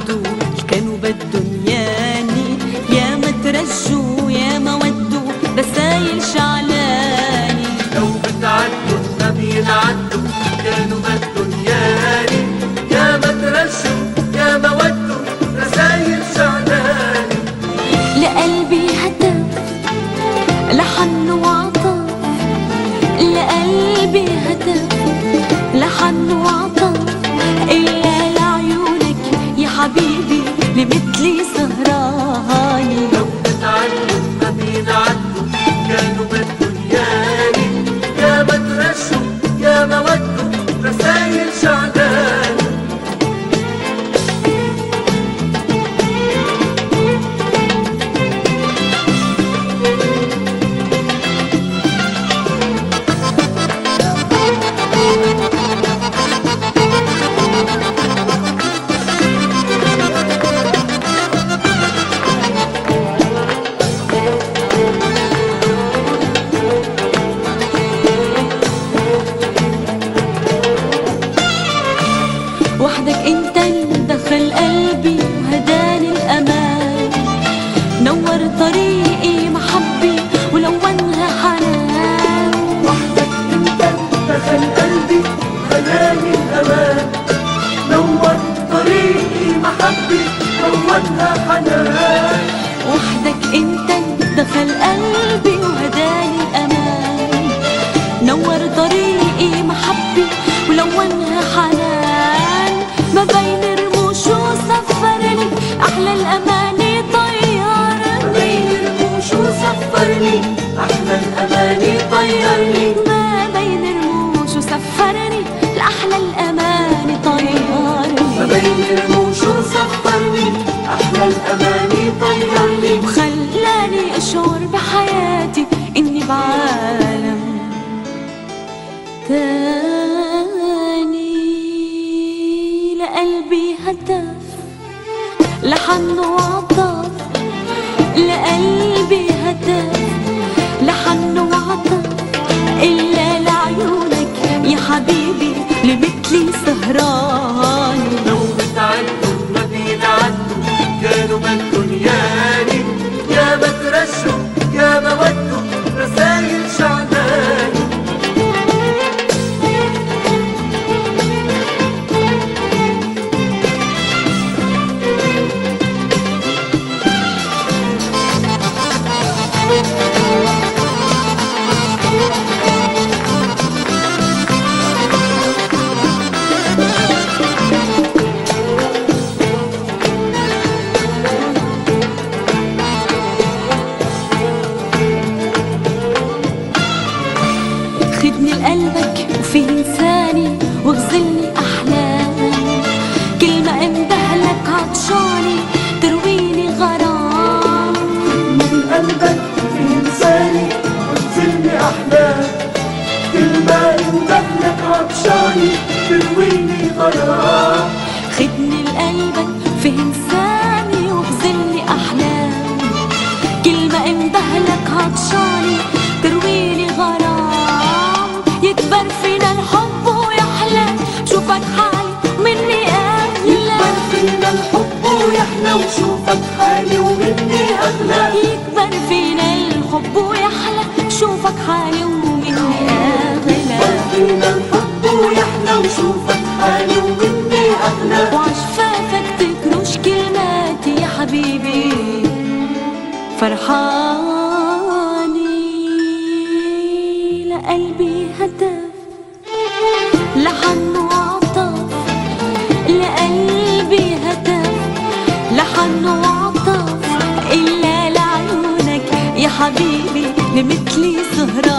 عدوا كانوا بدهم ياني، يا ما ترجوا يا ما ودوا رسايل شعلاني. لو بتعدوا ما بينعدوا كانوا بدهم ياني، يا ما ترجوا يا ما ودوا رسايل شعلاني. لقلبي هتف لحن وعطف، لقلبي هتف لحن وعطف، إلا لعيونك يا حبيبي لمثلي سهراني. لو بتعدوا ما بينعدوا كانوا بدهم ياني، يا ما ترجوا يا ما ودوا رسايل شعلاني. وحدك انت اللي دخل قلبي وهداني الامان، نور طريقي محبي ولونها حنان. وحدك انت دخل قلبي وهداني الامان، نور طريقي محبي لونها حنان. وحدك انت اللي دخل قلبي وهداني الامان، نور طريقي محبي ولونها حنان. ما بين رموشه سفرني احلى الاماني طيرني، ما بين رموشه سفرني احلى الاماني طيرني. ما بين رموشه سفرني لاحلى الاماني طيرني. ما بين رموشه سفرني احلى الاماني طيرني. وخلاني اشعر بحياتي اني بعالم تاني. لقلبي هتف لحن وعطف، لقلبي هتف لحن وعطف، إلا لعيونك يا حبيبي لمثلي سهراني. لو بتعدوا ما بينعدوا كانوا بدهم ياني، يا ما ترجوا يا ما ودوا رسايل شعلاني. خدني لقلبك وفي انساني واغزلني احلامي، كل ما اندهلك عطشاني ترويني غرام. من قلبك في لساني وتزلني احلام، كل ما اندهلك عطشاني ترويني غرام. خدني لقلبك في انساني واغزلني احلامي، كل ما اندهلك عطشاني ترويني غرام. يكبر فينا الحب ويحلى شوفك حالي مني اغلى، يكبر فينا الحب ويحلى وشوفك حالي ومني اغلى. يكبر فينا الحب ويحلى شوفك حالي ومني اغلى. يكبر فينا الحب ويحلى وشوفك حالي ومني اغلى. وعشفافك تكرش كلماتي يا حبيبي فرحاني. لقلبي هتف لحن وعطف، لقلبي هتف لحن وعطف، إلا لعيونك يا حبيبي لمثلي سهران.